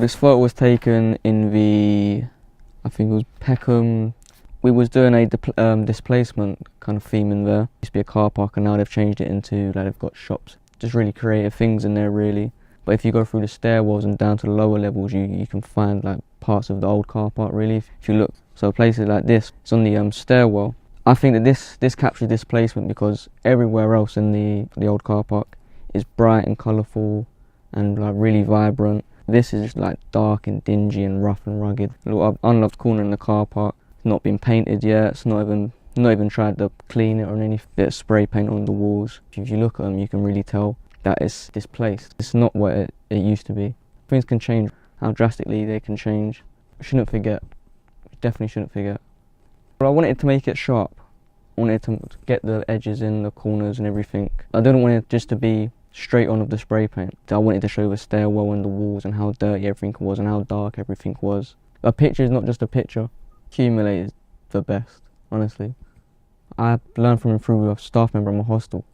This photo was taken in I think it was Peckham. We was doing a displacement kind of theme in there. It used to be a car park and now they've changed it into, like, they've got shops. Just really creative things in there, really. But if you go through the stairwells and down to the lower levels, you can find, like, parts of the old car park, really, if you look. So places like this, it's on the stairwell. I think that this captures displacement because everywhere else in the old car park is bright and colourful and, like, really vibrant. This is just, like, dark and dingy and rough and rugged. A little unloved corner in the car park. Not been painted yet. It's not even tried to clean it or any bit of spray paint on the walls. If you look at them, you can really tell that it's displaced. It's not what it used to be. Things can change. How drastically they can change. We shouldn't forget. We definitely shouldn't forget. But I wanted to make it sharp. I wanted to get the edges in, the corners and everything. I didn't want it just to be straight on of the spray paint. I wanted to show the stairwell and the walls and how dirty everything was and how dark everything was. A picture is not just a picture. Accumulate is the best, honestly. I learned from him through a staff member in my hostel,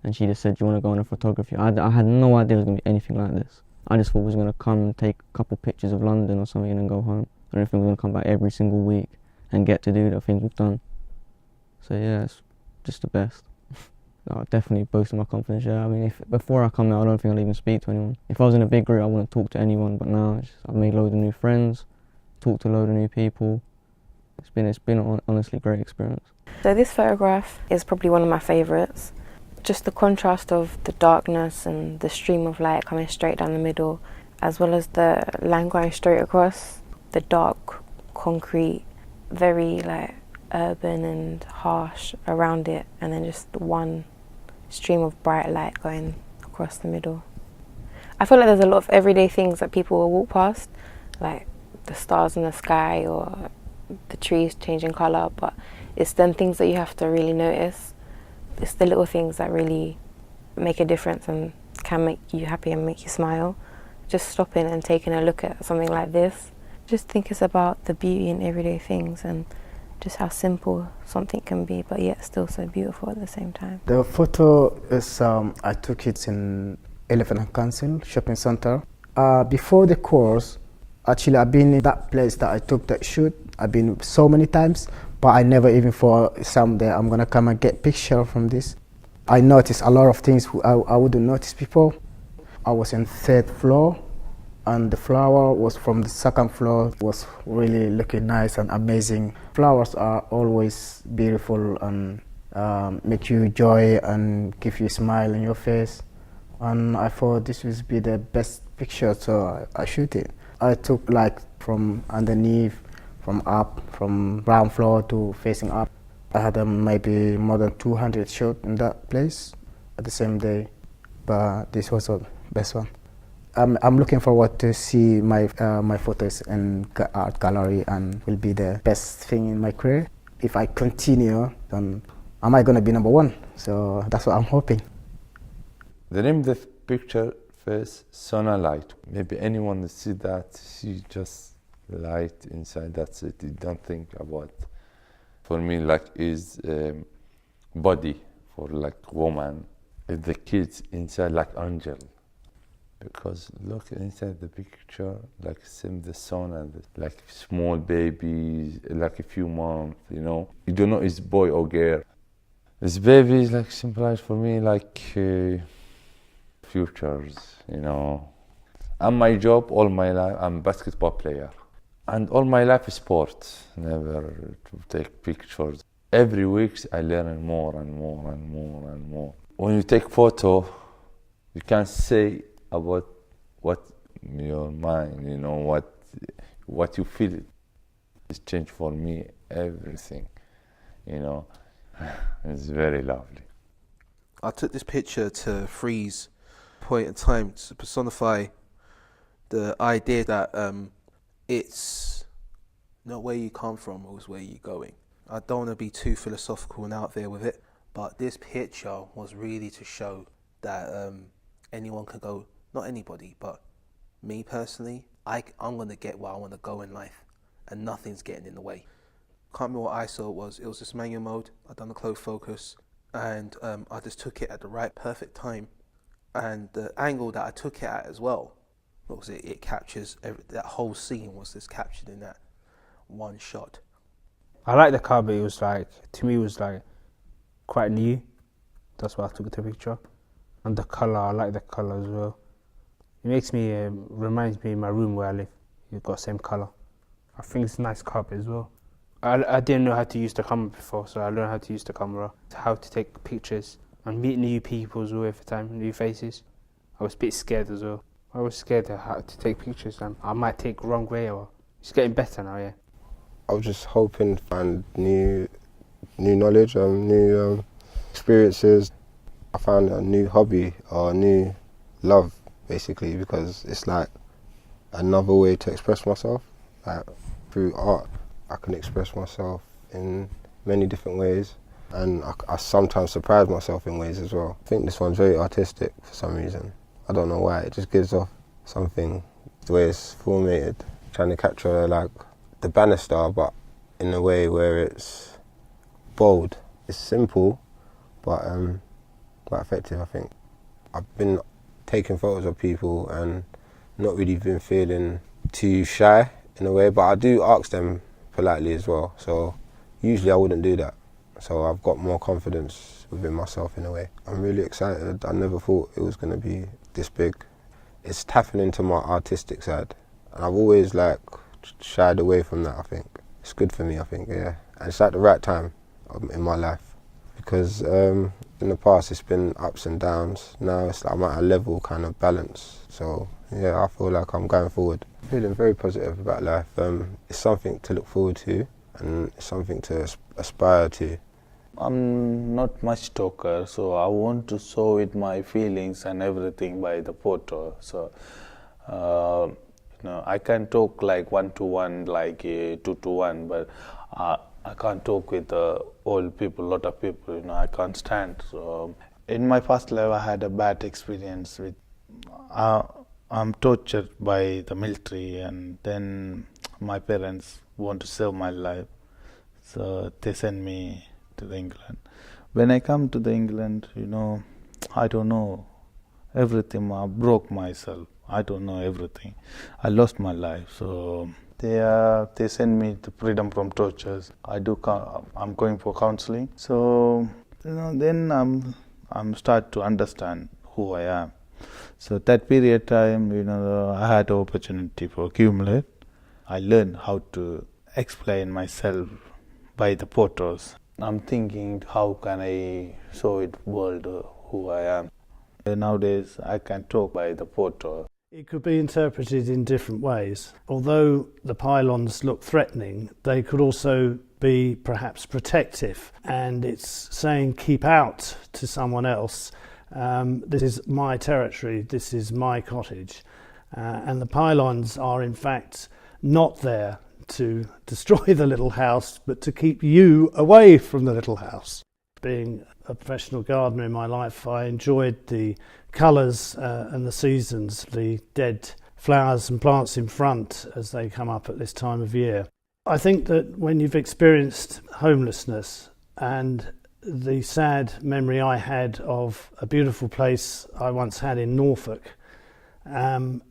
and she just said, "Do you want to go into photography?" I had no idea it was going to be anything like this. I just thought I was going to come and take a couple pictures of London or something and then go home. I don't think we're going to come back every single week and get to do the things we've done. So yeah, it's just the best. Definitely boosting my confidence. Yeah, I mean, before I come out, I don't think I'll even speak to anyone. If I was in a big group, I wouldn't talk to anyone. But now I've made loads of new friends, talked to a load of new people. It's been honestly a great experience. So this photograph is probably one of my favourites. Just the contrast of the darkness and the stream of light coming straight down the middle, as well as the line going straight across, the dark concrete, very like urban and harsh around it, and then just one stream of bright light going across the middle. I feel like there's a lot of everyday things that people will walk past, like the stars in the sky or the trees changing colour, but it's them things that you have to really notice. It's the little things that really make a difference and can make you happy and make you smile. Just stopping and taking a look at something like this, just think it's about the beauty in everyday things and just how simple something can be, but yet still so beautiful at the same time. The photo is, I took it in Elephant and Council Shopping Centre. Before the course, actually I've been in that place that I took that shoot. I've been so many times, but I never even thought someday I'm gonna come and get picture from this. I noticed a lot of things I wouldn't notice before. I was in third floor, and the flower was from the second floor. It was really looking nice and amazing. Flowers are always beautiful and make you joy and give you a smile on your face. And I thought this would be the best picture, so I shoot it. I took like from underneath, from ground floor to facing up. I had maybe more than 200 shots in that place at the same day, but this was the best one. I'm looking forward to see my photos in art gallery, and will be the best thing in my career. If I continue, then am I gonna be number one? So that's what I'm hoping. The name of the picture first, Sona Light. Maybe anyone that see that, see just light inside, that's it. You don't think about. For me, like, is body for like woman. The kids inside like angel. Because look inside the picture, like same the son and like small babies, like a few months, you know. You don't know it's boy or girl. This baby is like symbolized for me like futures, you know. And my job all my life, I'm a basketball player. And all my life is sport, never to take pictures. Every week I learn more and more and more and more. When you take photo, you can say about what your mind, you know, what you feel. It's changed for me everything, you know. It's very lovely. I took this picture to freeze point in time to personify the idea that it's not where you come from, it's where you're going. I don't want to be too philosophical and out there with it, but this picture was really to show that anyone can go, not anybody, but me personally, I'm going to get where I want to go in life, and nothing's getting in the way. Can't remember what ISO it was just manual mode. I'd done the close focus, and I just took it at the right perfect time, and the angle that I took it at as well what was it? It captures that whole scene was just captured in that one shot. I like the car, but it was like, to me, it was like quite new. That's why I took the picture. And the colour, I like the colour as well. It makes me, reminds me of my room where I live. You've got the same colour. I think it's a nice carpet as well. I didn't know how to use the camera before, so I learned how to use the camera, how to take pictures and meet new people as well every time, new faces. I was a bit scared as well. I was scared of how to take pictures and I might take wrong way, or it's getting better now, yeah. I was just hoping to find new knowledge and new experiences. I found a new hobby or a new love, basically, because it's like another way to express myself. Like, through art, I can express myself in many different ways, and I sometimes surprise myself in ways as well. I think this one's very artistic for some reason. I don't know why, it just gives off something, the way it's formatted, trying to capture like the banister, but in a way where it's bold. It's simple, but quite effective, I think. I've been taking photos of people and not really been feeling too shy in a way, but I do ask them politely as well, so usually I wouldn't do that. So I've got more confidence within myself in a way. I'm really excited. I never thought it was going to be this big. It's tapping into my artistic side, and I've always like shied away from that, I think. It's good for me, I think, yeah. And it's at the right time in my life, because in the past it's been ups and downs. Now it's like I'm at a level kind of balance. So yeah, I feel like I'm going forward. Feeling very positive about life. It's something to look forward to, and it's something to aspire to. I'm not much talker, so I want to show it my feelings and everything by the photo. So I can talk like one-to-one, like two-to-one, but I can't talk with old people, lot of people. I can't stand. So in my past life, I had a bad experience with. I'm tortured by the military, and then my parents want to save my life, so they send me to England. When I come to the England, I don't know everything. I broke myself. I don't know everything. I lost my life. So they send me to freedom from tortures. I'm going for counseling. So then I'm start to understand who I am. So that period time, I had the opportunity for accumulate. I learned how to explain myself by the photos. I'm thinking, how can I show it world who I am? Nowadays, I can talk by the photo. It could be interpreted in different ways. Although the pylons look threatening, they could also be perhaps protective. And it's saying, keep out to someone else. This is my territory, this is my cottage. And the pylons are in fact not there to destroy the little house, but to keep you away from the little house. Being a professional gardener in my life, I enjoyed the colours and the seasons, the dead flowers and plants in front as they come up at this time of year. I think that when you've experienced homelessness and the sad memory I had of a beautiful place I once had in Norfolk, and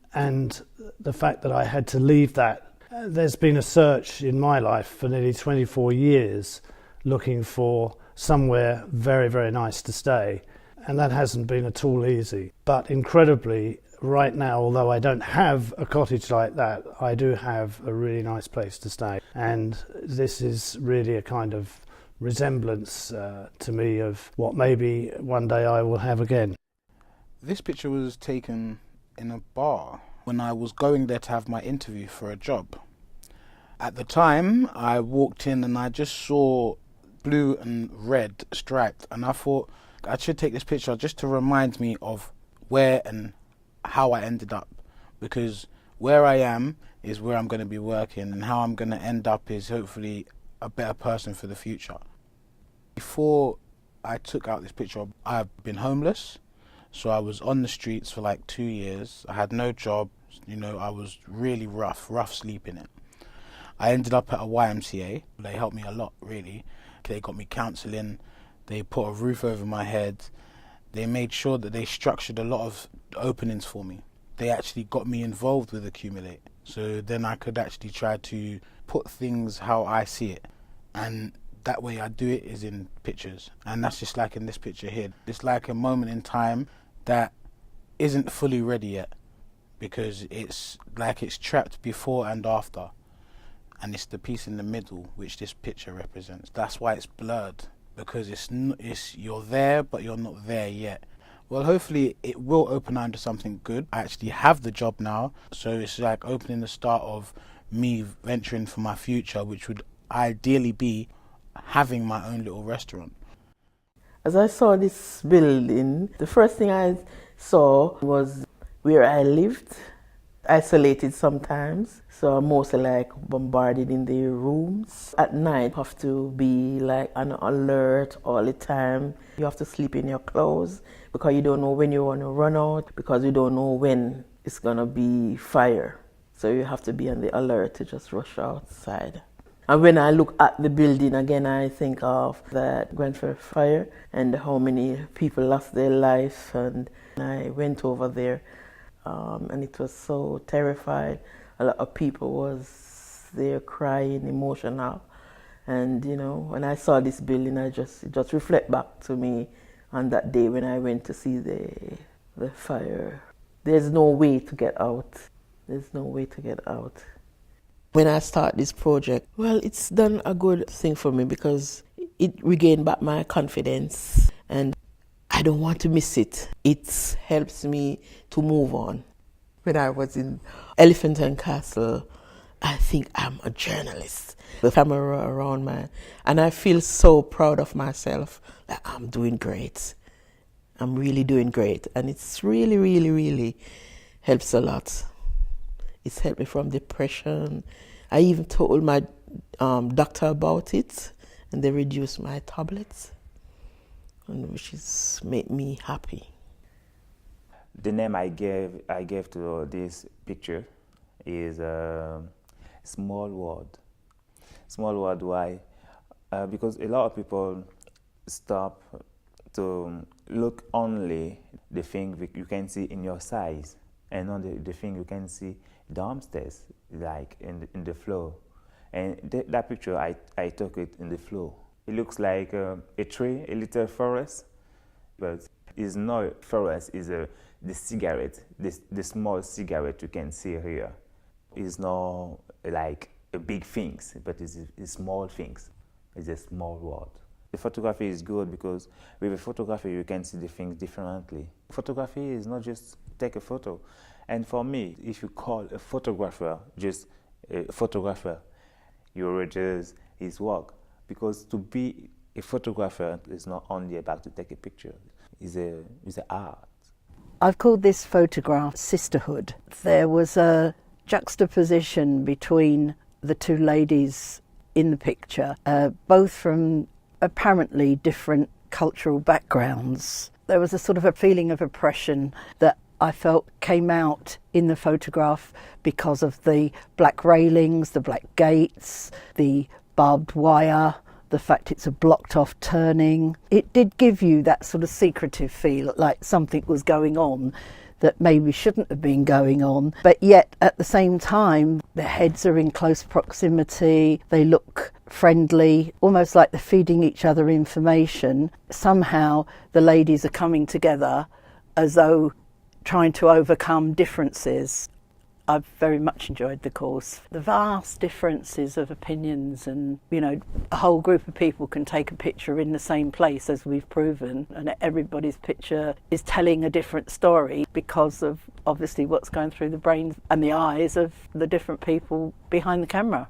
the fact that I had to leave that. There's been a search in my life for nearly 24 years looking for somewhere very, very nice to stay, and that hasn't been at all easy. But incredibly, right now, although I don't have a cottage like that, I do have a really nice place to stay, and this is really a kind of resemblance to me of what maybe one day I will have again. This picture was taken in a bar when I was going there to have my interview for a job. At the time, I walked in and I just saw blue and red striped, and I thought I should take this picture just to remind me of where and how I ended up, because where I am is where I'm going to be working, and how I'm going to end up is hopefully a better person for the future. Before I took out this picture, I've been homeless, so I was on the streets for like 2 years. I had no job, I was really rough sleeping in. I ended up at a YMCA. They helped me a lot, really. They got me counselling, they put a roof over my head, they made sure that they structured a lot of openings for me. they actually got me involved with Accumulate. So then I could actually try to put things how I see it. And that way I do it is in pictures. And that's just like in this picture here. It's like a moment in time that isn't fully ready yet, because it's like it's trapped before and after. And it's the piece in the middle which this picture represents. That's why it's blurred, because it's you're there but you're not there yet. Well, hopefully it will open out into something good. I actually have the job now, so it's like opening the start of me venturing for my future, which would ideally be having my own little restaurant. As I saw this building, the first thing I saw was where I lived, isolated sometimes, so I'm mostly like bombarded in the rooms. At night, you have to be like on alert all the time. You have to sleep in your clothes because you don't know when you want to run out, because you don't know when it's gonna be fire. So you have to be on the alert to just rush outside. And when I look at the building again, I think of that Grenfell fire and how many people lost their life. And I went over there, and it was so terrified. A lot of people was there crying, emotional. And you know, when I saw this building, it just reflect back to me on that day when I went to see the fire. There's no way to get out. There's no way to get out. When I start this project, well, it's done a good thing for me because it regained back my confidence and I don't want to miss it. It helps me to move on. When I was in Elephant and Castle, I think I'm a journalist. The camera around me, and I feel so proud of myself that I'm doing great. I'm really doing great, and it's really, really, really helps a lot. It's helped me from depression. I even told my doctor about it, and they reduced my tablets, and which is made me happy. The name I gave to this picture is Small World. Small World, why? Because a lot of people stop to look only the thing you can see in your size, and not the thing you can see downstairs, like in the floor. And that picture, I took it in the floor. It looks like a tree, a little forest, but it's not forest, it's the cigarette, the small cigarette you can see here. It's not like a big things, but it's small things. It's a small world. The photography is good because with a photography you can see the things differently. Photography is not just take a photo. And for me, if you call a photographer just a photographer, you reduce his work. Because to be a photographer is not only about to take a picture, it's an art. I've called this photograph Sisterhood. There was a juxtaposition between the two ladies in the picture, both from apparently different cultural backgrounds. There was a sort of a feeling of oppression that I felt came out in the photograph because of the black railings, the black gates, the barbed wire, the fact it's a blocked off turning. It did give you that sort of secretive feel, like something was going on that maybe shouldn't have been going on, but yet at the same time their heads are in close proximity, they look friendly, almost like they're feeding each other information. Somehow the ladies are coming together as though trying to overcome differences. I've very much enjoyed the course. The vast differences of opinions, and you know, a whole group of people can take a picture in the same place, as we've proven, and everybody's picture is telling a different story because of obviously what's going through the brains and the eyes of the different people behind the camera.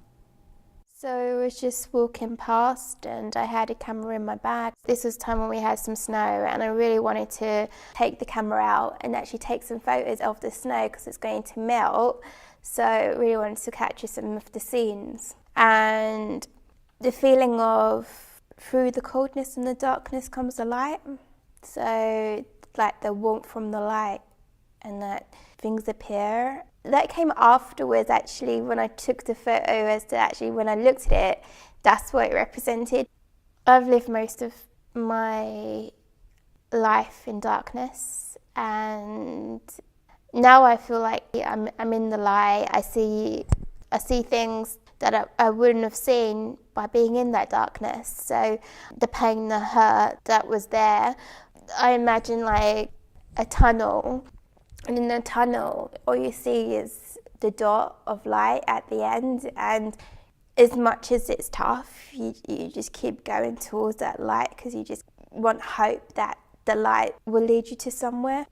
So I was just walking past and I had a camera in my bag. This was time when we had some snow and I really wanted to take the camera out and actually take some photos of the snow because it's going to melt. So I really wanted to capture some of the scenes. And the feeling of through the coldness and the darkness comes the light. So like the warmth from the light and that things appear. That came afterwards actually when I took the photo, as to actually when I looked at it, that's what it represented. I've lived most of my life in darkness and Now I feel like I'm in the light. I see things that I wouldn't have seen by being in that darkness. So the pain, the hurt that was there, I imagine like a tunnel, and in the tunnel all you see is the dot of light at the end, and as much as it's tough, you just keep going towards that light because you just want hope that the light will lead you to somewhere.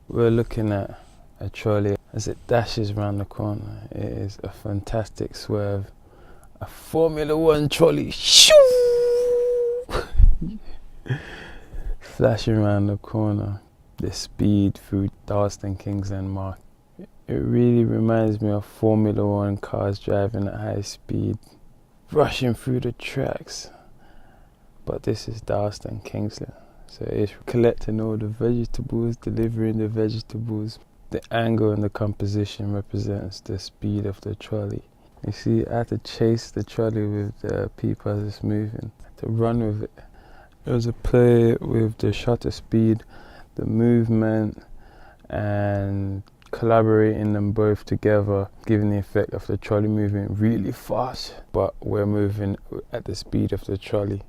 We're looking at a trolley as it dashes around the corner. It is a fantastic swerve. A Formula One trolley, shoo! Flashing around the corner. The speed through Dalston Kingsland Mark. It really reminds me of Formula One cars driving at high speed, rushing through the tracks. But this is Dalston Kingsland. So it's collecting all the vegetables, delivering the vegetables. The angle and the composition represents the speed of the trolley. You see, I had to chase the trolley with the people as it's moving, I had to run with it. It was a play with the shutter speed, the movement, and collaborating them both together, giving the effect of the trolley moving really fast, but we're moving at the speed of the trolley.